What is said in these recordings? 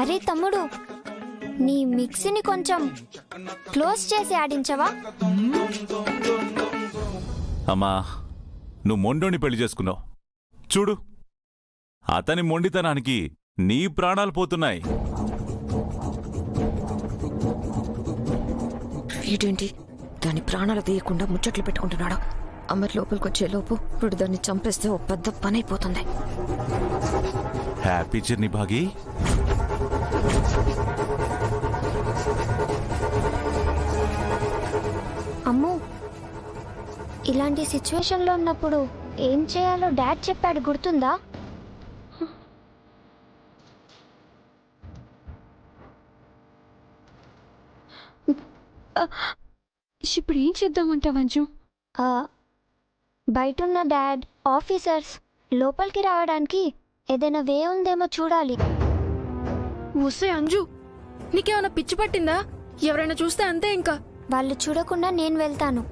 అరే తమ్ముడు, నీ మిక్సీని కొంచెం క్లోజ్ చేసి ఆడించవా? అమ్మా, నువ్వు మొండోని పెళ్లి చేసుకున్నావు చూడు. అతని మొండితనానికి నీ ప్రాణాలు పోతున్నాయి. వీడేంటి దాని ప్రాణాలు తీయకుండా ముచ్చట్లు పెట్టుకుంటున్నాడు. అమర్ లోపలికి వచ్చేలోపు వీడు దాన్ని చంపేస్తే ఓ పెద్ద పని అయిపోతుంది. Happy journey Baaghi. అమ్ము, ఇలాంటి సిచ్యువేషన్లో ఉన్నప్పుడు ఏం చేయాలో డాడ్ చెప్పాడు, గుర్తుందా? ఇప్పుడు ఏం చేద్దామంటా వంజు? బయటున్న డాడ్, ఆఫీసర్స్ లోపలికి రావడానికి ఏదైనా వే ఉందేమో చూడాలి. వస్తే అంజు, నీకేమైనా పిచ్చి పట్టిందా? ఎవరైనా చూస్తే అంతే. ఇంకా వాళ్ళు చూడకుండా నేను వెళ్తాను,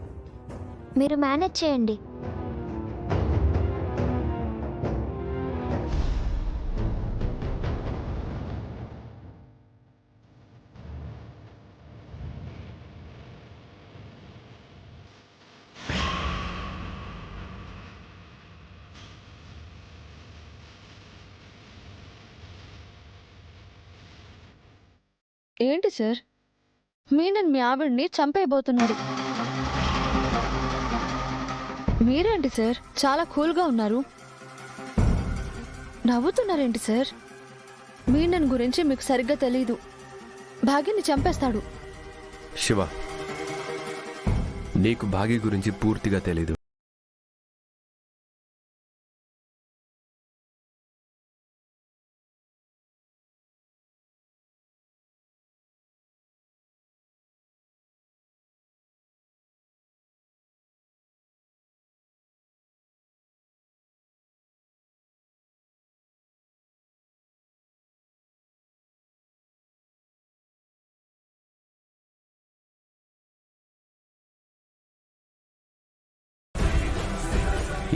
మీరు మేనేజ్ చేయండి. ఏంటి సార్, మీనన్ మీ ఆవిడ్ని చంపేయబోతున్నాడు. మీరేంటి సార్ చాలా కూల్గా ఉన్నారు? నవ్వుతున్నారేంటి సార్? మీనన్ గురించి మీకు సరిగ్గా తెలీదు. భాగ్యని చంపేస్తాడు. శివ, నీకు భాగి గురించి పూర్తిగా తెలీదు.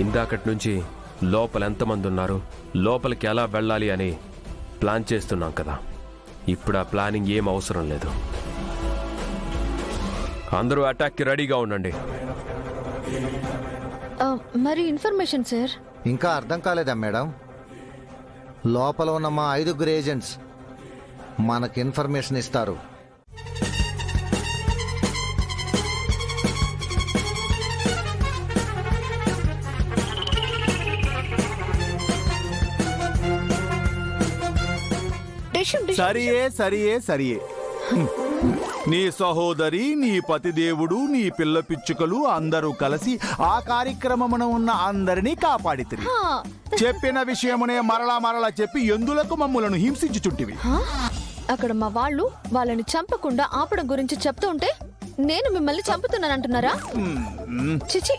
ఇందాకటి నుంచి లోపల ఎంతమంది ఉన్నారు, లోపలికి ఎలా వెళ్ళాలి అని ప్లాన్ చేస్తున్నాం కదా. ఇప్పుడు ఆ ప్లానింగ్ ఏం అవసరం లేదు. అందరూ అటాక్కి రెడీగా ఉండండి. మరి ఇన్ఫర్మేషన్ సార్? ఇంకా అర్థం కాలేదా మేడం? లోపల ఉన్న మా 5 ఏజెంట్స్ మనకి ఇన్ఫర్మేషన్ ఇస్తారు. సరియే. నీ సహోదరి, నీ పతిదేవుడు, నీ పిల్ల పిచ్చుకలు అందరూ కలిసి ఆ కార్యక్రమమున ఉన్న అందరినీ కాపాడితిరి. చెప్పిన విషయమునే మరలా చెప్పి ఎందులకు మమ్ములను హింసించుచుంటివి? అక్కడ మా వాళ్ళు వాళ్ళని చంపకుండా ఆపడం గురించి చెప్తూ ఉంటే నేను మిమ్మల్ని చంపుతున్నానంటున్నారా? చిచి.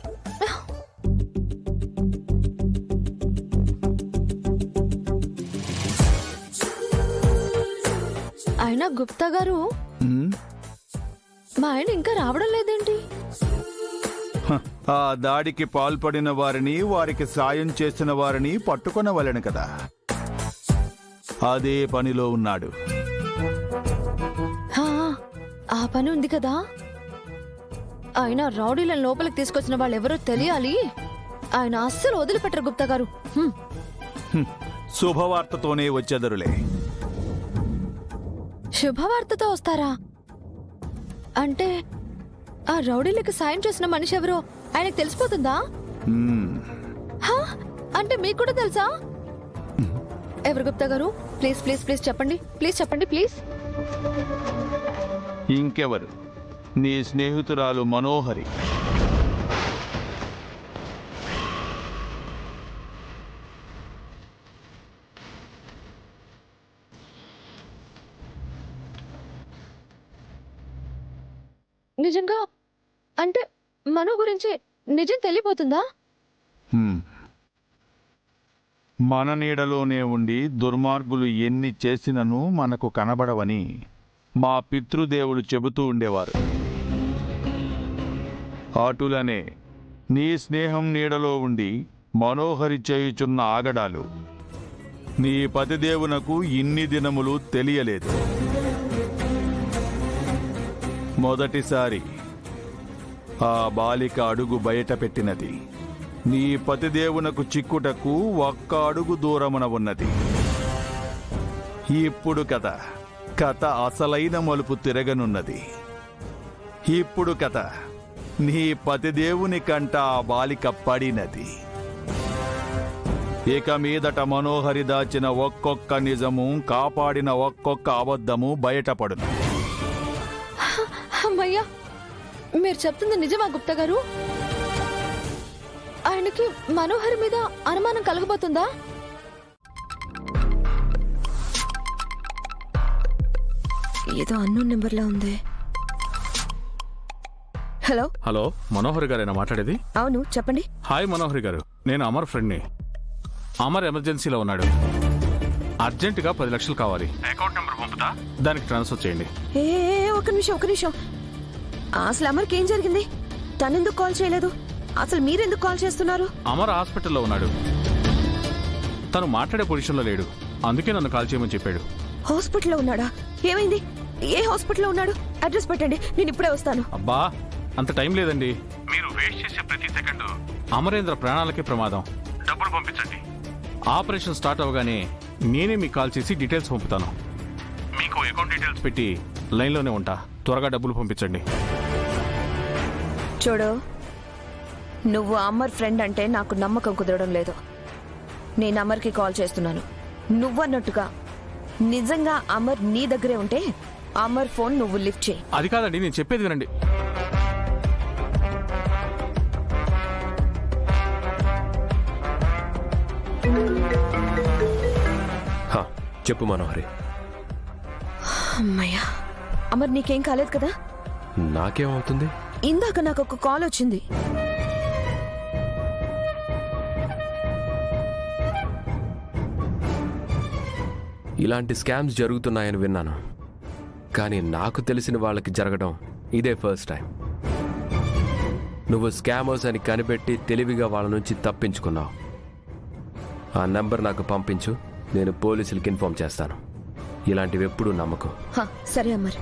అయినా గుప్తా గారు, మా ఆయన ఇంకా రావడం లేదేంటి? ఆ దాడికి పాల్పడిన వారిని, వారికి సాయం చేసిన వారిని పట్టుకొనవలెను కదా. అదే పనిలో ఉన్నాడు. ఆ పని ఉంది కదా. ఆయన రౌడీలను లోపలికి తీసుకొచ్చిన వాళ్ళు ఎవరో తెలియాలి. ఆయన అస్సలు వదిలిపెట్టరు గుప్తా గారు. శుభవార్తతోనే వచ్చెదరులే. శుభవార్తతో వస్తారా? అంటే ఆ రౌడీలకు సాయం చేసిన మనిషి ఎవరో ఆయనకు తెలిసిపోతుందా? అంటే మీకు కూడా తెలుసా? ఎవరు గుప్తా గారు? ప్లీజ్ చెప్పండి. ప్లీజ్. ఇంకెవరు? నీ స్నేహితురాలు మనోహరి. నిజంగా? అంటే మనో గురించి నిజం తెలియపోతుందా? మన నీడలోనే ఉండి దుర్మార్గులు ఎన్ని చేసినను మనకు కనబడవని మా పితృదేవులు చెబుతూ ఉండేవారు. అటులనే నీ స్నేహం నీడలో ఉండి మనోహరి చేయుచున్న ఆగడాలు నీ పతిదేవునకు ఇన్ని దినములు తెలియలేదు. మొదటిసారి ఆ బాలిక అడుగు బయట పెట్టినది నీ పతిదేవునకు చిక్కుటకు ఒక్క అడుగు దూరమున ఉన్నది. ఇప్పుడు కథ అసలైన మలుపు తిరగనున్నది. ఇప్పుడు నీ పతిదేవుని కంట ఆ బాలిక పడినది. ఇక మీదట మనోహరి దాచిన ఒక్కొక్క నిజము, కాపాడిన ఒక్కొక్క అబద్ధము బయటపడును. అమ్మయ్యా, మీరు చెప్తుంది నిజమా గుప్తా గారు? ఆయనకి మనోహర్ మీద అనుమానం కలగబోతుందా? ఏదో అన్నోన్ నెంబర్లా ఉంది. హలో హలో, మనోహర్ గారేనా మాట్లాడేది? అవును, చెప్పండి. హాయ్ మనోహర్ గారు, నేను అమర్ ఫ్రెండ్ని. అమర్ ఎమర్జెన్సీలో ఉన్నాడు. అర్జెంటుగా 10 లక్షలు కావాలి. అకౌంట్ నెంబర్ పంపుతా, దానికి ట్రాన్స్ఫర్ చేయండి. ఏ ఒక నిమిషం. అసలు అమర్కి ఏం జరిగింది? తనెందుకు కాల్ చేయలేదు? అసలు మీరెందుకు కాల్ చేస్తున్నారు? అమర్ హాస్పిటల్లో ఉన్నాడు. తను మాట్లాడే పొజిషన్లో లేడు, అందుకే నన్ను కాల్ చేయమని చెప్పాడు. హాస్పిటల్లో ఉన్నాడా? ఏమైంది? ఏ హాస్పిటల్లో ఉన్నాడు? అడ్రస్ పెట్టండి, నేను ఇప్పుడే వస్తాను. అబ్బా, అంత టైం లేదండి. మీరు వేస్ట్ చేసే ప్రతి సెకండ్ అమరేంద్ర ప్రాణాలకే ప్రమాదం. డబ్బులు పంపించండి. ఆపరేషన్ స్టార్ట్ అవగానే నేనే మీకు కాల్ చేసి డీటెయిల్స్ పంపుతాను. మీకు అకౌంట్ డీటెయిల్స్ పెట్టి లైన్లోనే ఉంటా. త్వరగా డబ్బులు పంపించండి. చూడు, నువ్వు అమర్ ఫ్రెండ్ అంటే నాకు నమ్మకం కుదరడం లేదు. నేను అమర్కి కాల్ చేస్తున్నాను. నువ్వన్నట్టుగా నిజంగా అమర్ నీ దగ్గరే ఉంటే అమర్ ఫోన్ నువ్వు లిఫ్ట్ చేయి. అది కాదండి, నేను చెప్పేది వినండి. హా, చెప్పు మనోహరి. అమ్మయ్యా, అమర్ నీకేం కాలేదు కదా? నాకేమవుతుంది? ఇందాక నాకు ఒక కాల్ వచ్చింది. ఇలాంటి స్కామ్స్ జరుగుతున్నాయని విన్నాను, కానీ నాకు తెలిసిన వాళ్ళకి జరగడం ఇదే ఫస్ట్ టైం. నువ్వు స్కామర్స్ అని కనిపెట్టి తెలివిగా వాళ్ళ నుంచి తప్పించుకున్నావు. ఆ నెంబర్ నాకు పంపించు, నేను పోలీసులకి ఇన్ఫార్మ్ చేస్తాను. ఇలాంటివి ఎప్పుడూ నమ్మకం. సరే అమర్.